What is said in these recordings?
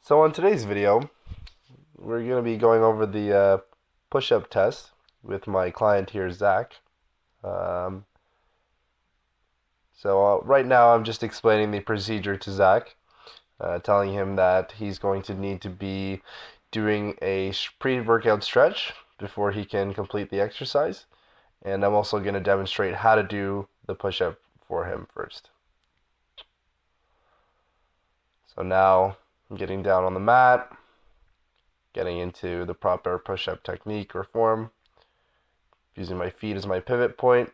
So on today's video, we're going to be going over the push-up test with my client here, Zach. Um, so right now I'm just explaining the procedure to Zach, telling him that he's going to need to be doing a pre-workout stretch before he can complete the exercise. And I'm also going to demonstrate how to do the push-up for him first. So now I'm getting down on the mat, getting into the proper push-up technique or form, using my feet as my pivot point,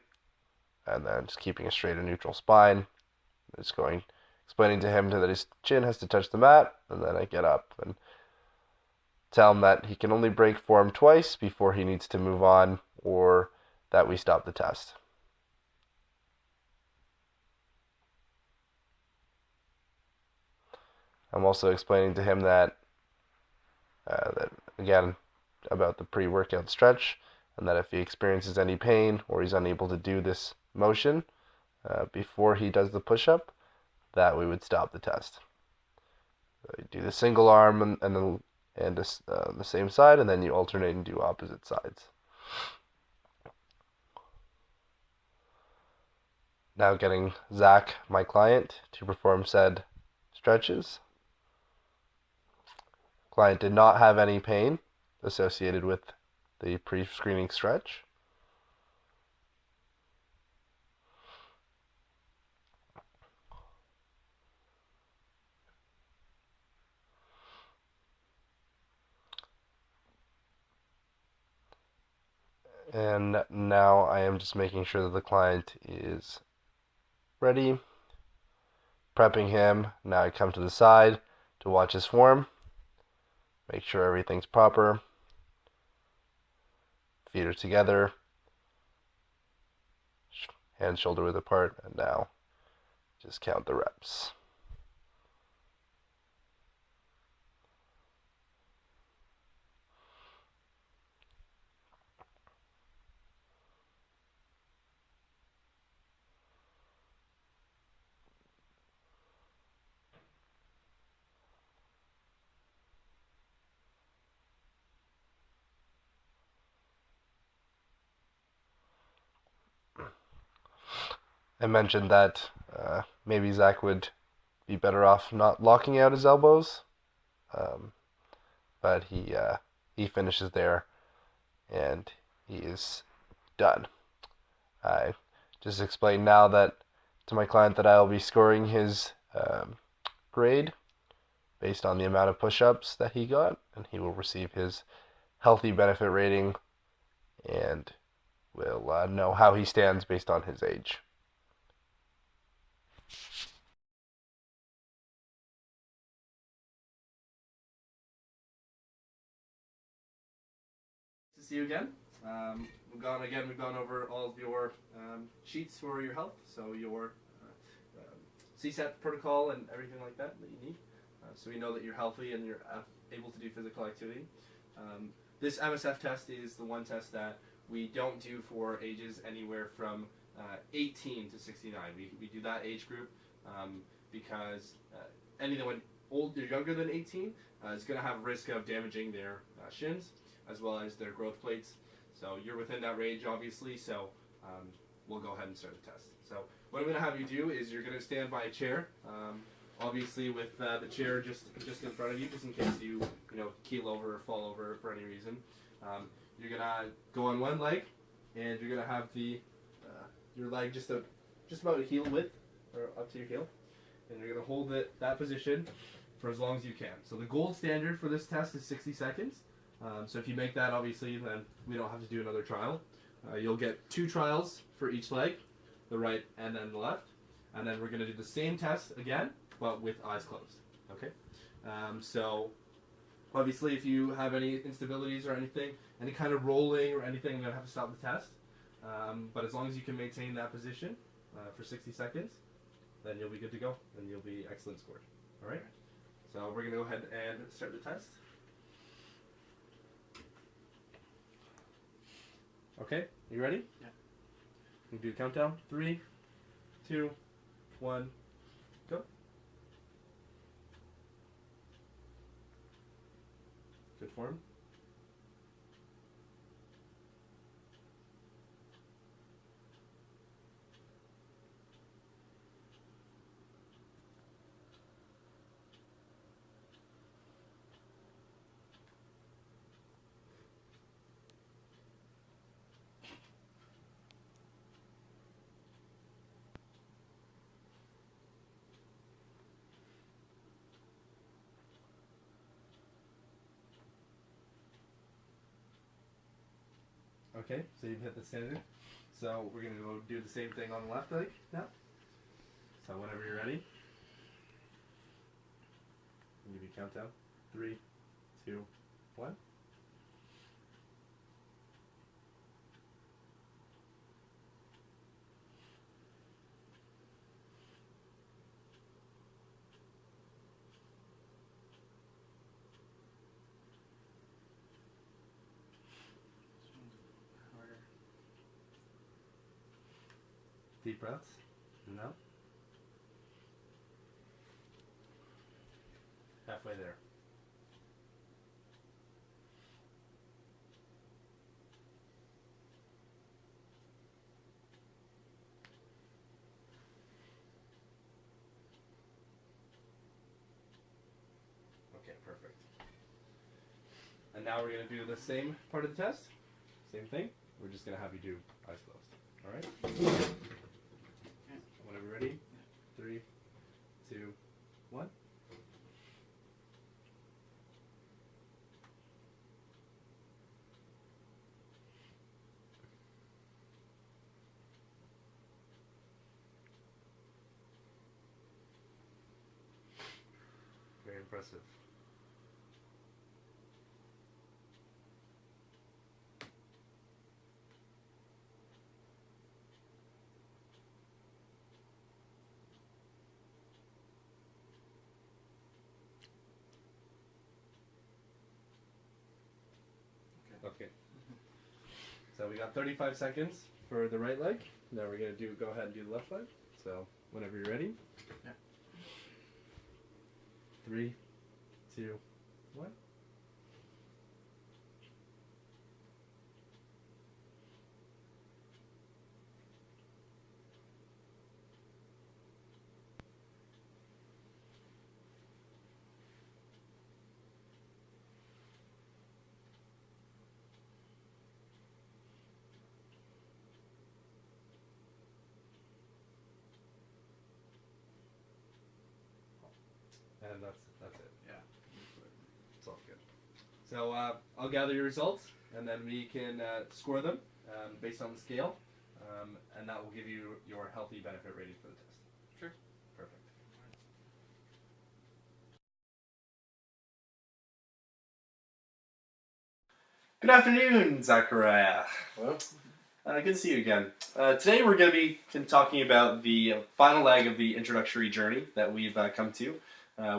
and then just keeping a straight and neutral spine. Just explaining to him that his chin has to touch the mat, and then I get up and tell him that he can only break form twice before he needs to move on, or that we stop the test. I'm also explaining to him that again, about the pre-workout stretch, and that if he experiences any pain or he's unable to do this motion before he does the push-up, that we would stop the test. You do the single arm and the same side, and then you alternate and do opposite sides. Now getting Zach, my client, to perform said stretches. Client did not have any pain associated with the pre-screening stretch. And now I am just making sure that the client is ready, prepping him. Now I come to the side to watch his form, make sure everything's proper. Feet are together, hands shoulder width apart, and now just count the reps. I mentioned that maybe Zach would be better off not locking out his elbows, um, but he finishes there and he is done. I just explained now that to my client that I'll be scoring his grade based on the amount of push-ups that he got, and he will receive his healthy benefit rating and will know how he stands based on his age. To see you again. We've gone over all of your sheets for your health, so your CSAT protocol and everything like that you need. So we know that you're healthy and you're able to do physical activity. This MSF test is the one test that we don't do for ages anywhere from 18 to 69. We do that age group because anyone older, younger than 18 is going to have risk of damaging their shins as well as their growth plates. So you're within that range, obviously, so we'll go ahead and start the test. So what I'm going to have you do is you're going to stand by a chair, obviously with the chair just in front of you, just in case you keel over or fall over for any reason. You're going to go on one leg, and you're going to have your leg just about a heel width, or up to your heel, and you're going to hold that position for as long as you can. So the gold standard for this test is 60 seconds. So if you make that, obviously, then we don't have to do another trial. You'll get 2 trials for each leg, the right and then the left. And then we're going to do the same test again, but with eyes closed. Okay? So obviously, if you have any instabilities or anything, any kind of rolling or anything, I'm going to have to stop the test. But as long as you can maintain that position for 60 seconds, then you'll be good to go, and you'll be excellent scored. All right? So we're going to go ahead and start the test. Okay, you ready? Yeah. You do a countdown. 3, 2, 1, go. form. Okay, so you've hit the standard. So we're going to go do the same thing on the left leg now. So whenever you're ready, I'll give you a countdown. 3, 2, 1. Deep breaths. And out. Halfway there. Okay, perfect. And now we're going to do the same part of the test. Same thing. We're just going to have you do eyes closed. All right? Whenever you're ready. 3, 2, 1. Very impressive. Okay. So we got 35 seconds for the right leg. Now we're going to go ahead and do the left leg. So whenever you're ready. Yeah. 3, 2, 1. And that's it. Yeah. It's all good. So I'll gather your results, and then we can score them based on the scale, and that will give you your healthy benefit rating for the test. Sure. Perfect. Good afternoon, Zachariah. Hello. Good to see you again. Today we're going to be talking about the final leg of the introductory journey that we've come to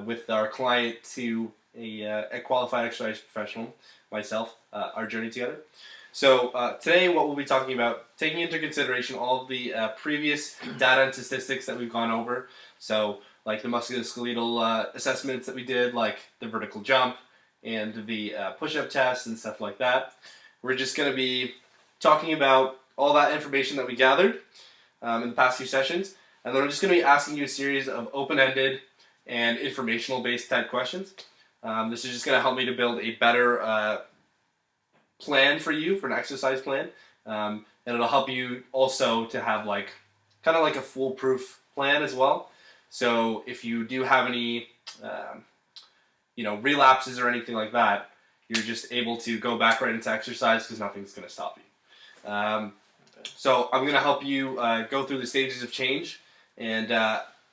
with our client to a qualified exercise professional, myself, our journey together. So today what we'll be talking about, taking into consideration all of the previous data and statistics that we've gone over, so like the musculoskeletal assessments that we did, like the vertical jump and the push-up test and stuff like that. We're just going to be talking about all that information that we gathered in the past few sessions, and then I'm just going to be asking you a series of open-ended and informational-based type questions. This is just going to help me to build a better plan for you, for an exercise plan, and it'll help you also to have like kind of like a foolproof plan as well. So if you do have any relapses or anything like that, you're just able to go back right into exercise because nothing's going to stop you. So I'm going to help you go through the stages of change and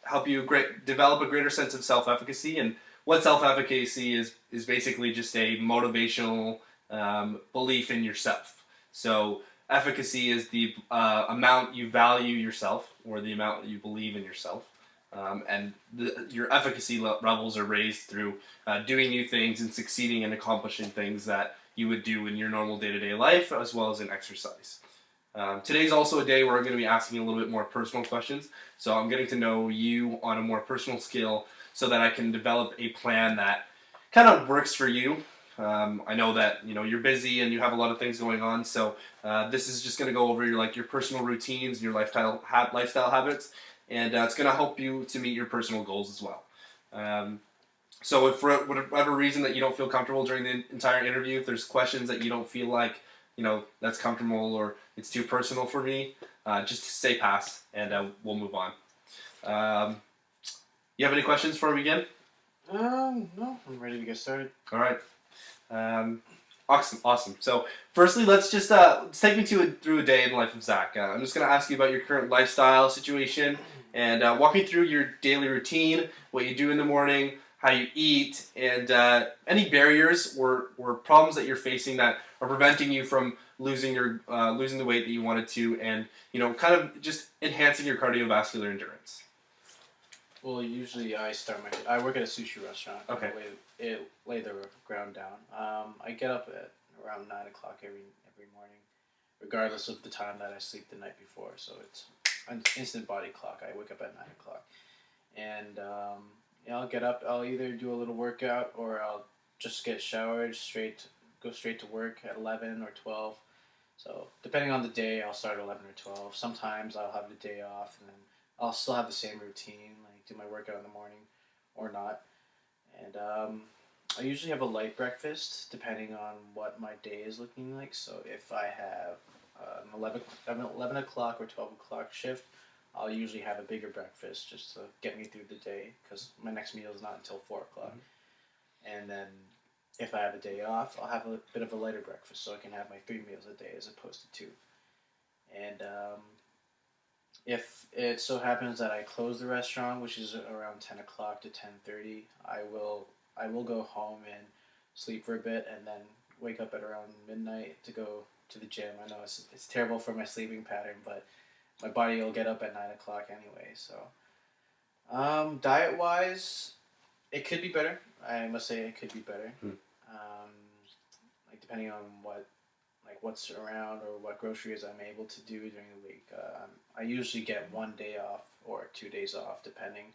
help you develop a greater sense of self-efficacy. And what self-efficacy is basically just a motivational belief in yourself. So efficacy is the amount you value yourself, or the amount that you believe in yourself. And your efficacy levels are raised through doing new things and succeeding in accomplishing things that you would do in your normal day-to-day life, as well as in exercise. Today's also a day where I'm going to be asking a little bit more personal questions. So I'm getting to know you on a more personal scale so that I can develop a plan that kind of works for you I know that you're busy and you have a lot of things going on, so this is just going to go over your personal routines and your lifestyle habits, and it's going to help you to meet your personal goals as well. So if for whatever reason that you don't feel comfortable during the entire interview, if there's questions that you don't feel like that's comfortable or it's too personal for me, just say pass and we'll move on. You have any questions before we begin? No, I'm ready to get started. All right. Awesome. So, firstly, let's take me through a day in the life of Zach. I'm just going to ask you about your current lifestyle situation and walk me through your daily routine, what you do in the morning, how you eat, and any barriers or problems that you're facing that are preventing you from losing the weight that you wanted to, and kind of just enhancing your cardiovascular endurance. Well, usually I work at a sushi restaurant. Okay. Lay the ground down. I get up at around 9 o'clock every morning, regardless of the time that I sleep the night before. So it's an instant body clock. I wake up at 9 o'clock, and I'll get up. I'll either do a little workout or I'll just get showered, go straight to work at 11 or 12. So depending on the day, I'll start at 11 or 12. Sometimes I'll have the day off, and then I'll still have the same routine, like do my workout in the morning or not. And I usually have a light breakfast depending on what my day is looking like. So if I have an 11 o'clock or 12 o'clock shift, I'll usually have a bigger breakfast just to get me through the day because my next meal is not until 4 o'clock. Mm-hmm. And then if I have a day off, I'll have a bit of a lighter breakfast so I can have my 3 meals a day as opposed to 2. And if it so happens that I close the restaurant, which is around 10 o'clock to 10:30, I will go home and sleep for a bit and then wake up at around midnight to go to the gym. I know it's terrible for my sleeping pattern, but my body will get up at 9 o'clock anyway. So diet-wise, it could be better. I must say it could be better. Like depending on what's around or what groceries I'm able to do during the week. I usually get 1 day off or 2 days off, depending,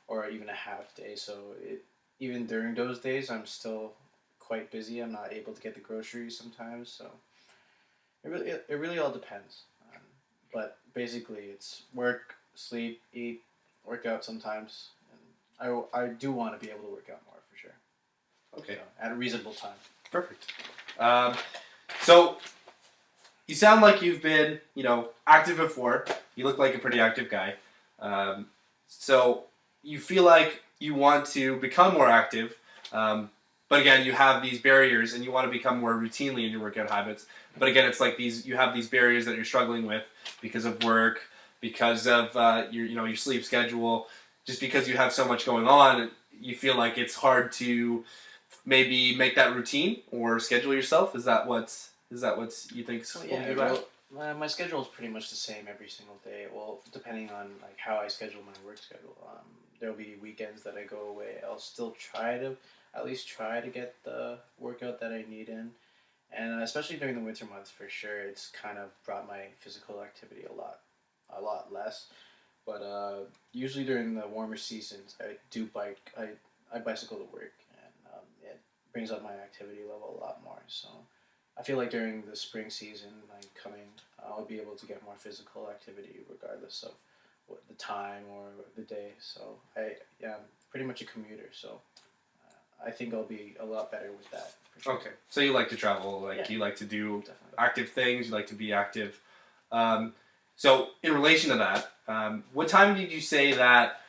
or even a half day. So even during those days, I'm still quite busy. I'm not able to get the groceries sometimes. So it really all depends. But basically, it's work, sleep, eat, work out sometimes. And I do want to be able to work out more for sure. Okay. So, at a reasonable time. Perfect. So you sound like you've been, active before. You look like a pretty active guy. So you feel like you want to become more active, but again, you have these barriers, and you want to become more routinely in your workout habits. But again, it's like you have these barriers that you're struggling with because of work, because of your sleep schedule, just because you have so much going on. You feel like it's hard to maybe make that routine or schedule yourself. Is that what you think? My schedule is pretty much the same every single day. Well, depending on how I schedule my work schedule. There'll be weekends that I go away. I'll still at least try to get the workout that I need in, and especially during the winter months, for sure, it's kind of brought my physical activity a lot less. But usually during the warmer seasons, I do bike. I bicycle to work, and it brings up my activity level a lot more. So I feel like during the spring season, I'll be able to get more physical activity regardless of the time or the day. So I'm pretty much a commuter. So I think I'll be a lot better with that. For sure. Okay, so you like to travel, you like to do active things, you like to be active. So in relation to that, what time did you say that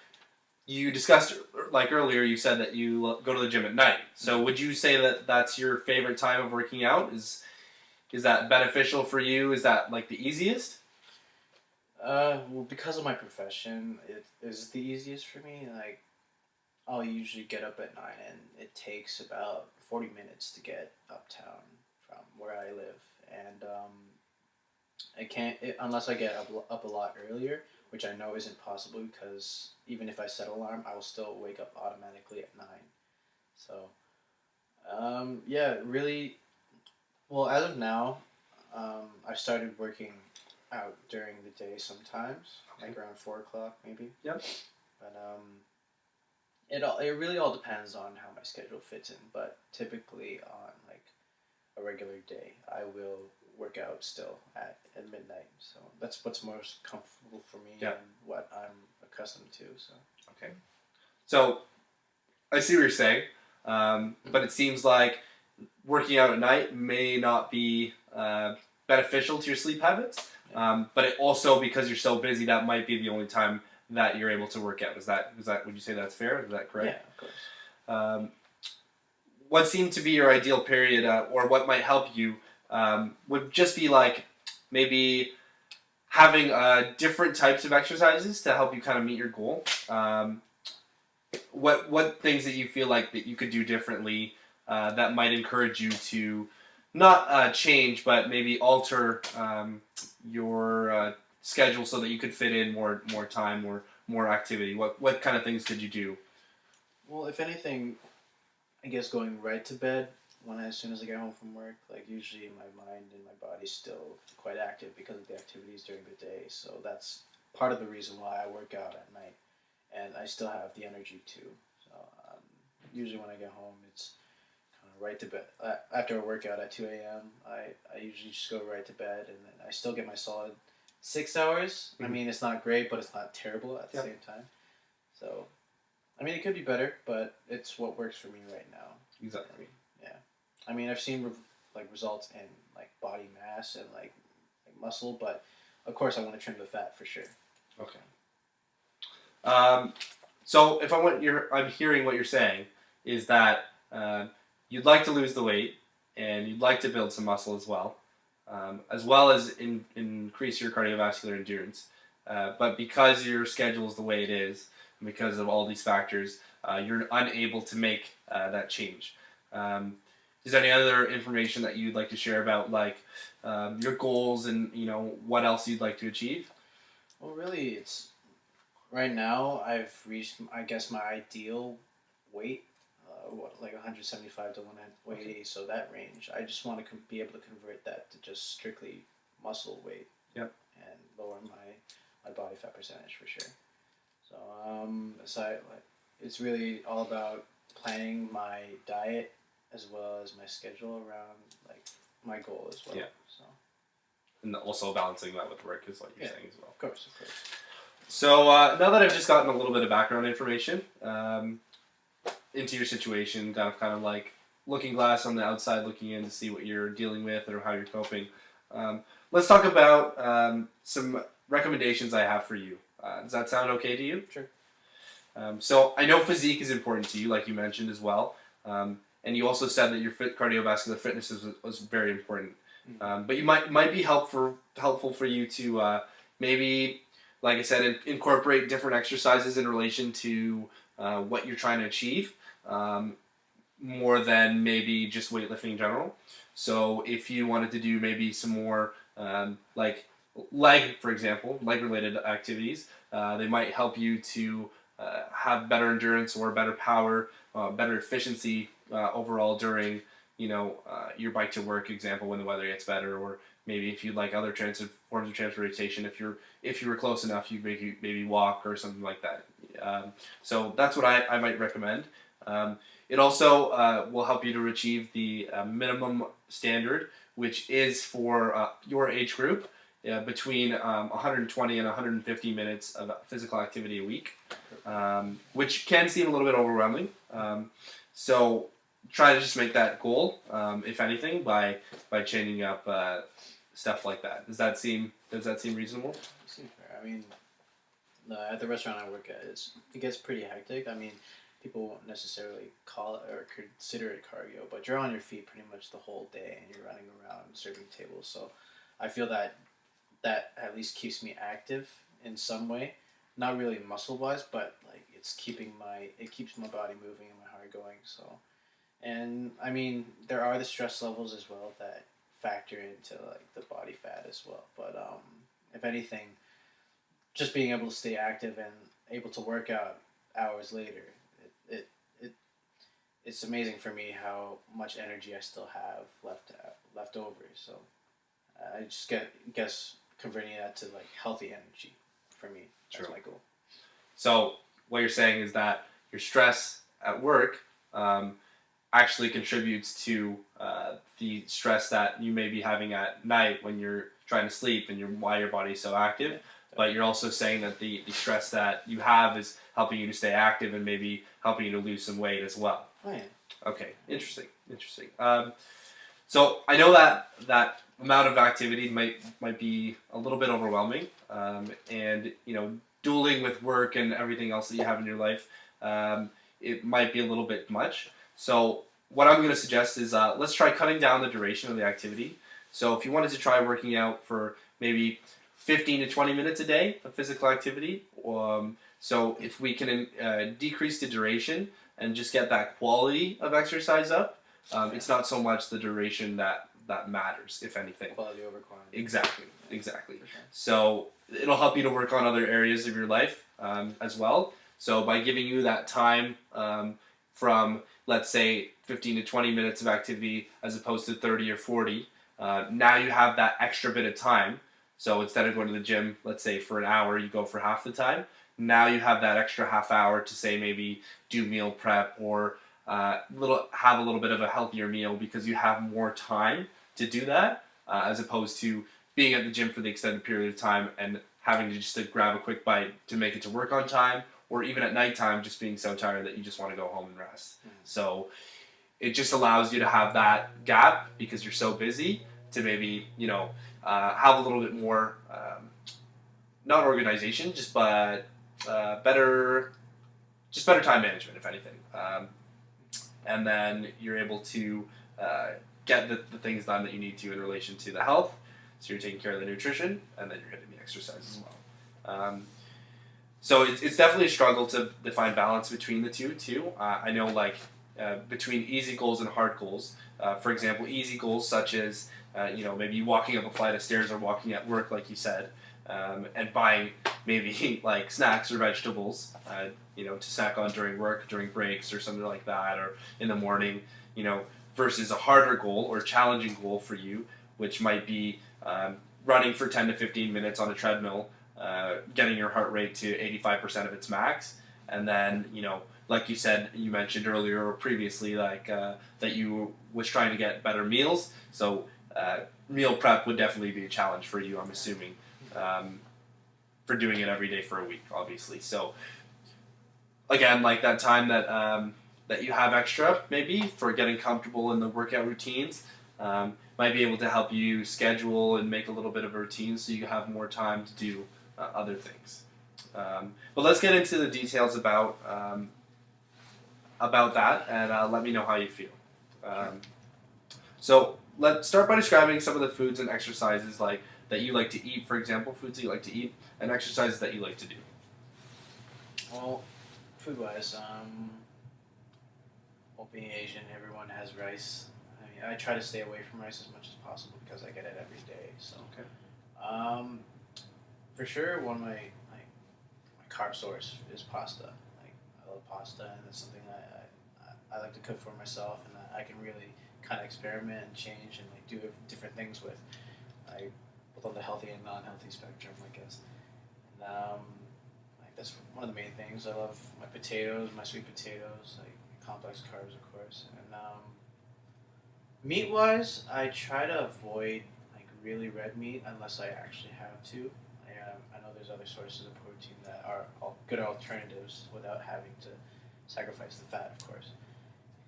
you discussed, earlier, you said that you go to the gym at night. So would you say that that's your favorite time of working out? Is that beneficial for you? Is that the easiest? Well, because of my profession, it is the easiest for me. I'll usually get up at 9, and it takes about 40 minutes to get uptown from where I live. And I can't, unless I get up a lot earlier, which I know isn't possible because even if I set an alarm, I will still wake up automatically at 9. So, really, well, as of now, I've started working out during the day sometimes, around 4 o'clock maybe. Yep. But It really all depends on how my schedule fits in, but typically on like a regular day, I will work out still at midnight. So that's what's most comfortable for me Yeah. and what I'm accustomed to. So Okay. So I see what you're saying, but it seems like working out at night may not be beneficial to your sleep habits. But it also, because you're so busy, that might be the only time that you're able to work out. Is that? Would you say that's fair? Is that correct? yeah, of course. Um, what seemed to be your ideal period, or what might help you, would just be like maybe having different types of exercises to help you kind of meet your goal. What things that you feel like that you could do differently that might encourage you to not change, but maybe alter your schedule so that you could fit in more time or more activity. What kind of things could you do? Well, if anything, I guess going right to bed as soon as I get home from work, like usually my mind and my body's still quite active because of the activities during the day. So that's part of the reason why I work out at night, and I still have the energy too. So usually when I get home, it's kind of right to bed. After a workout at 2 a.m., I usually just go right to bed, and then I still get my solid 6 hours. I mean, it's not great, but it's not terrible at the same time. So I mean, it could be better, but it's what works for me right now. Exactly. And, yeah, I mean, I've seen like results in like body mass and like muscle, but of course, I want to trim the fat for sure. Okay. Um, so if I'm hearing what you're saying is that you'd like to lose the weight and you'd like to build some muscle as well as increase your cardiovascular endurance. But because your schedule is the way it is, and because of all these factors, you're unable to make that change. Um, is there any other information that you'd like to share about like your goals and what else you'd like to achieve? Well, really, it's right now I've reached, I guess, my ideal weight. Like 175 to 180, Okay. so that range. I just want to be able to convert that to just strictly muscle weight. Yep. And lower my body fat percentage for sure. So like, it's really all about planning my diet as well as my schedule around like my goal as well. Yeah. So And also balancing that with work is what you're saying as well. of course, of course. So now that I've just gotten a little bit of background information into your situation, kind of like looking glass on the outside, looking in to see what you're dealing with or how you're coping. Let's talk about some recommendations I have for you. Does that sound okay to you? Sure. So I know physique is important to you, like you mentioned as well. And you also said that your cardiovascular fitness was very important. But you might be helpful for you to maybe, like I said, incorporate different exercises in relation to what you're trying to achieve, more than maybe just weightlifting in general. So if you wanted to do maybe some more like leg, for example, leg-related activities, they might help you to have better endurance or better power, better efficiency overall during your bike to work example when the weather gets better, or maybe if you'd like other forms of transportation, if you were close enough, you maybe walk or something like that. So that's what I might recommend. It also will help you to achieve the minimum standard, which is for your age group, between 120 and 150 minutes of physical activity a week, which can seem a little bit overwhelming. So try to just make that goal, if anything, by changing up stuff like that. Does that seem reasonable? Seems fair. I mean, at the restaurant I work at, it gets pretty hectic. I mean, people won't necessarily call it or consider it cardio, but you're on your feet pretty much the whole day and you're running around serving tables. So I feel that at least keeps me active in some way. Not really muscle wise, but like it keeps my body moving and my heart going. So, and I mean, there are the stress levels as well that factor into like the body fat as well. But if anything, just being able to stay active and able to work out hours later, it it's amazing for me how much energy I still have left over. So I just guess converting that to like healthy energy for me. That's True. my goal. So what you're saying is that your stress at work actually contributes to the stress that you may be having at night when you're trying to sleep and why your body's so active. But you're also saying that the stress that you have is helping you to stay active and maybe helping you to lose some weight as well. Oh, yeah. Okay, interesting. So I know that amount of activity might be a little bit overwhelming, and dueling with work and everything else that you have in your life, it might be a little bit much. So what I'm going to suggest is let's try cutting down the duration of the activity. So if you wanted to try working out for maybe 15 to 20 minutes a day of physical activity, so if we can decrease the duration and just get that quality of exercise up, it's not so much the duration that matters, if anything. Quality over quantity. Exactly. Sure. So it'll help you to work on other areas of your life as well. So by giving you that time from, let's say, 15 to 20 minutes of activity as opposed to 30 or 40, now you have that extra bit of time. So instead of going to the gym, let's say for an hour, you go for half the time. Now you have that extra half hour to say maybe do meal prep or have a little bit of a healthier meal because you have more time to do that as opposed to being at the gym for the extended period of time and having to just to grab a quick bite to make it to work on time, or even at nighttime just being so tired that you just want to go home and rest. So it just allows you to have that gap because you're so busy to maybe have a little bit more not organization but better time management, if anything, and then you're able to get the things done that you need to in relation to the health. So you're taking care of the nutrition, and then you're hitting the exercise as well. So it's definitely a struggle to define balance between the two too. I know between easy goals and hard goals. For example, easy goals such as maybe walking up a flight of stairs or walking at work, like you said, and buying maybe like snacks or vegetables, to snack on during work, during breaks or something like that, or in the morning, versus a harder goal or challenging goal for you, which might be running for 10 to 15 minutes on a treadmill, getting your heart rate to 85% of its max, and then, like you said, you mentioned earlier or previously, that you was trying to get better meals. So meal prep would definitely be a challenge for you, I'm assuming, for doing it every day for a week, obviously. So again, like that time that you have extra, maybe for getting comfortable in the workout routines, might be able to help you schedule and make a little bit of a routine so you have more time to do other things. But let's get into the details about that, and let me know how you feel. So let's start by describing some of the foods and exercises that you like to eat. For example, foods that you like to eat and exercises that you like to do. Well, food-wise, being Asian, everyone has rice. I try to stay away from rice as much as possible because I get it every day. So, okay. For sure, one of my carb source is pasta. I love pasta, and it's something I like to cook for myself, and I can really kind of experiment and change and do different things with. Both on the healthy and non-healthy spectrum, I guess. And that's one of the main things. I love my potatoes, my sweet potatoes, complex carbs, of course. And meat-wise, I try to avoid really red meat unless I actually have to. I know there's other sources of protein that are good alternatives without having to sacrifice the fat, of course.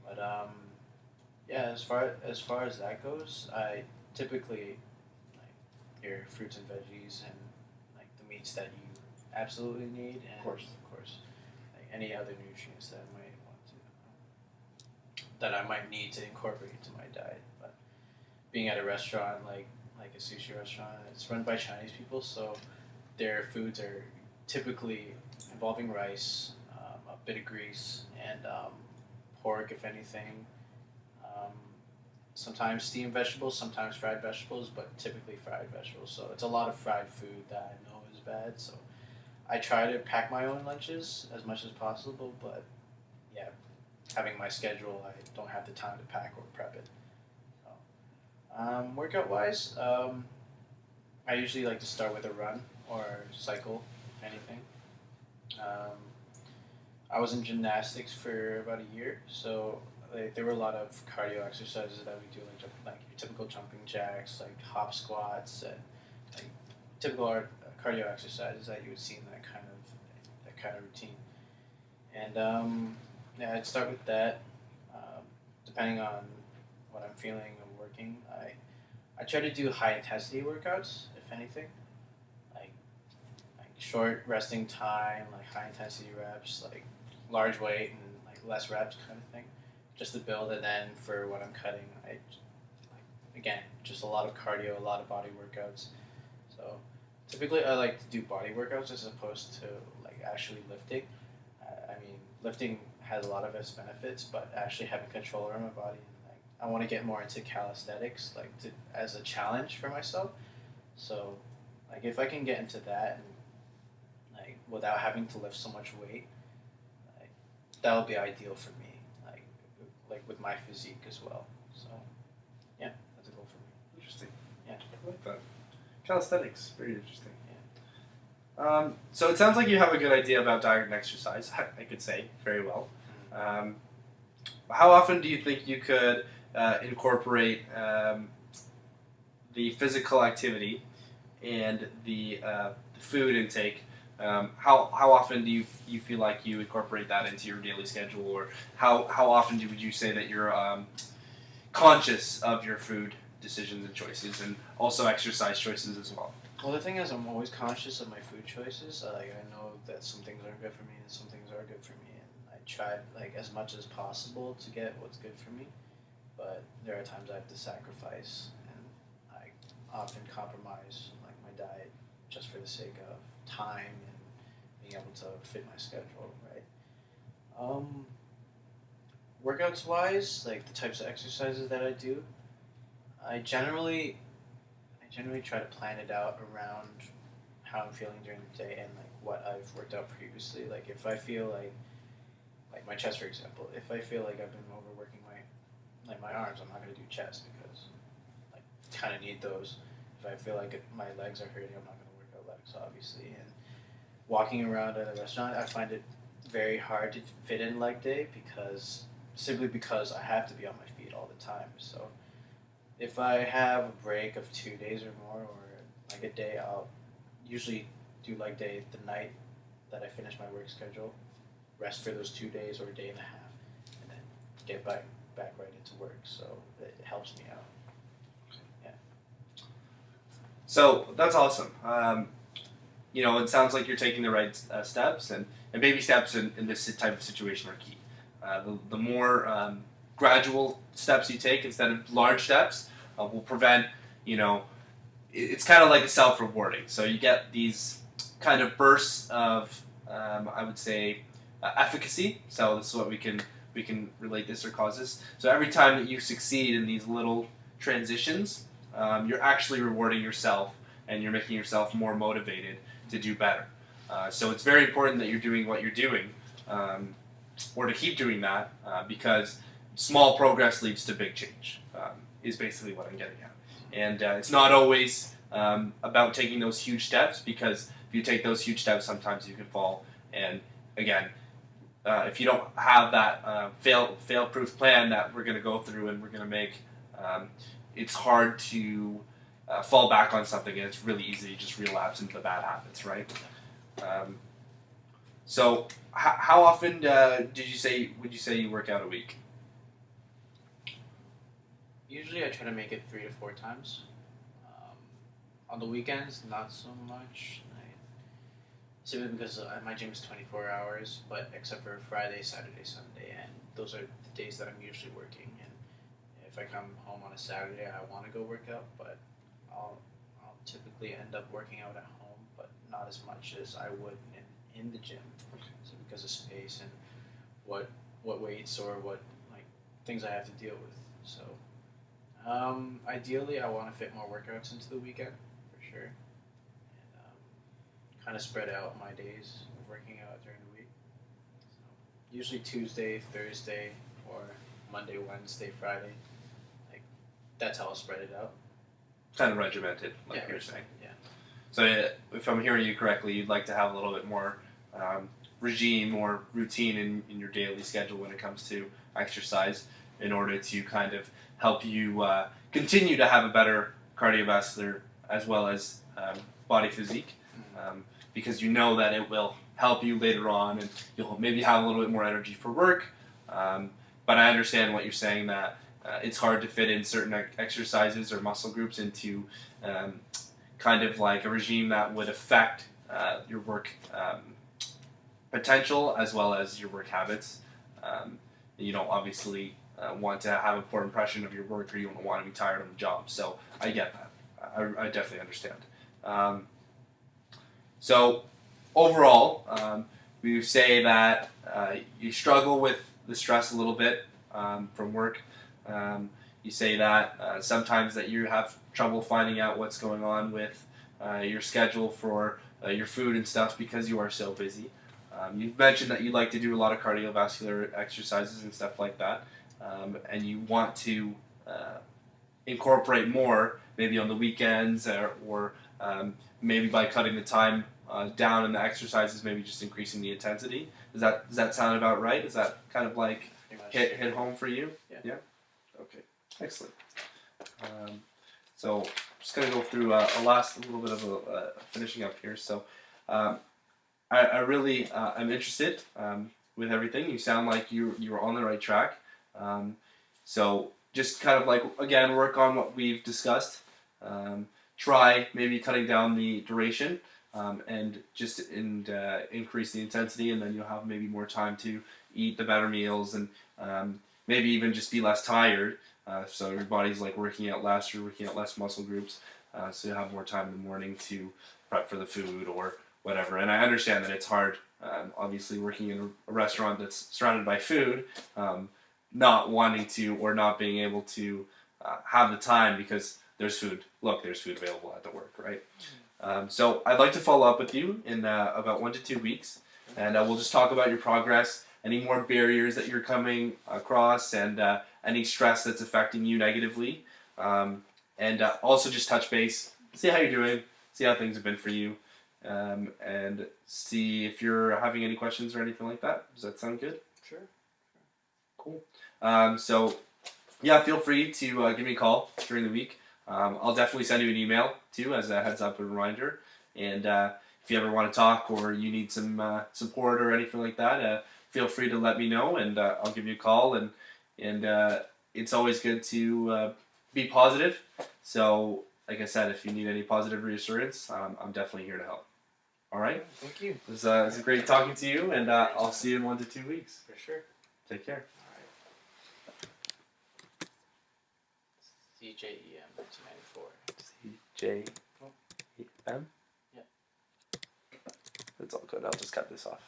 But yeah, as far as that goes, I typically your fruits and veggies and the meats that you absolutely need, and of course, any other nutrients that I might need to incorporate into my diet. But being at a restaurant like a sushi restaurant, it's run by Chinese people, so their foods are typically involving rice, a bit of grease, and pork, if anything. Sometimes steamed vegetables, sometimes fried vegetables, but typically fried vegetables. So it's a lot of fried food that I know is bad. So I try to pack my own lunches as much as possible, but yeah, having my schedule, I don't have the time to pack or prep it. So, workout-wise, I usually like to start with a run or cycle, if anything. I was in gymnastics for about a year, so like, there were a lot of cardio exercises that we do, like your typical jumping jacks, like hop squats, and like typical cardio exercises that you would see in that kind of routine. And yeah, I'd start with that. Depending on what I'm feeling and working, I try to do high intensity workouts, if anything, like like short resting time, like high intensity reps, like large weight and like less reps kind of thing, just to build. And then for what I'm cutting, like again just a lot of cardio, a lot of body workouts. So typically I like to do body workouts as opposed to like actually lifting. I mean, lifting has a lot of its benefits, but actually having control over my body, and like I want to get more into calisthenics, like to, as a challenge for myself. So, like if I can get into that and like without having to lift so much weight, like that would be ideal for me. Like with my physique as well. So, yeah, that's a goal for me. Interesting. Yeah. I like that. Calisthenics, very interesting. Yeah. So it sounds like you have a good idea about diet and exercise. I could say very well. Um, how often do you think you could incorporate the physical activity and the food intake? How often do you feel like you incorporate that into your daily schedule, or how often would you say that you're conscious of your food decisions and choices, and also exercise choices as well? Well, the thing is, I'm always conscious of my food choices. Like, I know that some things aren't good for me and some things are good for me, and I try like as much as possible to get what's good for me. But there are times I have to sacrifice, and I often compromise like my diet just for the sake of time and being able to fit my schedule. Right. Um, Workouts wise, like the types of exercises that I do, I generally try to plan it out around how I'm feeling during the day and like what I've worked out previously. Like if I feel like my chest for example, if I feel like I've been overworking my arms, I'm not gonna do chest because like kind of need those. If I feel like my legs are hurting, I'm not gonna work out legs obviously. And walking around at a restaurant, I find it very hard to fit in leg day because simply because I have to be on my feet all the time. So if I have a break of 2 days or more, or like a day, I'll usually do leg day the night that I finish my work schedule, rest for those 2 days or a day and a half, and then get back right into work. So it helps me out. Yeah. So that's awesome. It sounds like you're taking the right steps, and baby steps in this type of situation are key. The more gradual steps you take instead of large steps will prevent, it's kind of like a self-rewarding. So you get these kind of bursts of, I would say, efficacy. So this is what we can relate this or cause this. So every time that you succeed in these little transitions, you're actually rewarding yourself, and you're making yourself more motivated to do better. So it's very important that you're doing what you're doing, or to keep doing that, because small progress leads to big change, is basically what I'm getting at. And it's not always about taking those huge steps, because if you take those huge steps, sometimes you can fall. And again, if you don't have that fail-proof plan that we're going to go through and we're going to make, it's hard to fall back on something, and it's really easy to just relapse into the bad habits, right? So, how often would you say you work out a week? Usually, I try to make it 3 to 4 times. On the weekends, not so much. Simply because my gym is 24 hours, but except for Friday, Saturday, Sunday, and those are the days that I'm usually working. And if I come home on a Saturday, I want to go work out, but I'll typically end up working out at home, but not as much as I would in the gym, so because of space and what weights or what like things I have to deal with. So ideally, I want to fit more workouts into the weekend for sure, and kind of spread out my days of working out during the week. So usually Tuesday, Thursday, or Monday, Wednesday, Friday. Like that's how I'll spread it out. Kind of regimented, like Yeah, you're saying. Yeah. So if I'm hearing you correctly, you'd like to have a little bit more regime or routine in your daily schedule when it comes to exercise in order to kind of help you continue to have a better cardiovascular as well as body physique, because you know that it will help you later on, and you'll maybe have a little bit more energy for work. But I understand what you're saying, that it's hard to fit in certain exercises or muscle groups into kind of like a regime that would affect your work potential as well as your work habits. You don't obviously want to have a poor impression of your work, or you don't want to be tired on the job. So I get that. I definitely understand. So overall, we say that you struggle with the stress a little bit from work. You say that sometimes that you have trouble finding out what's going on with your schedule for your food and stuff because you are so busy. You've mentioned that you like to do a lot of cardiovascular exercises and stuff like that, and you want to incorporate more, maybe on the weekends, or maybe by cutting the time down in the exercises, maybe just increasing the intensity. Does that sound about right? Is that kind of like hit home for you? Yeah. Okay. Excellent. So just gonna go through a little bit of a finishing up here. So I really am interested with everything. You sound like you were on the right track. So just kind of like, again, work on what we've discussed. Try maybe cutting down the duration and just increase the intensity, and then you'll have maybe more time to eat the better meals, and maybe even just be less tired. So your body's like working out less, you're working out less muscle groups, so you have more time in the morning to prep for the food or whatever. And I understand that it's hard, obviously, working in a restaurant that's surrounded by food, not wanting to or not being able to have the time because there's food. Look, there's food available at the work, right? So I'd like to follow up with you in about 1 to 2 weeks, and we'll just talk about your progress, any more barriers that you're coming across, and any stress that's affecting you negatively, and also just touch base, see how you're doing, see how things have been for you, and see if you're having any questions or anything like that. Does that sound good? Sure. Cool. So yeah, feel free to give me a call during the week. I'll definitely send you an email too, as a heads up and reminder. And if you ever want to talk or you need some support or anything like that, feel free to let me know, and I'll give you a call. And it's always good to be positive. So like I said, if you need any positive reassurance, I'm definitely here to help. All right. Thank you. It was great talking to you, and I'll see you in 1 to 2 weeks. For sure. Take care. CJEM 1994. CJEM? Yeah. That's all good. I'll just cut this off.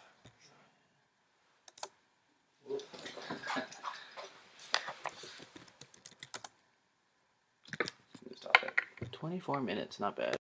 Stop it. 24 minutes, not bad.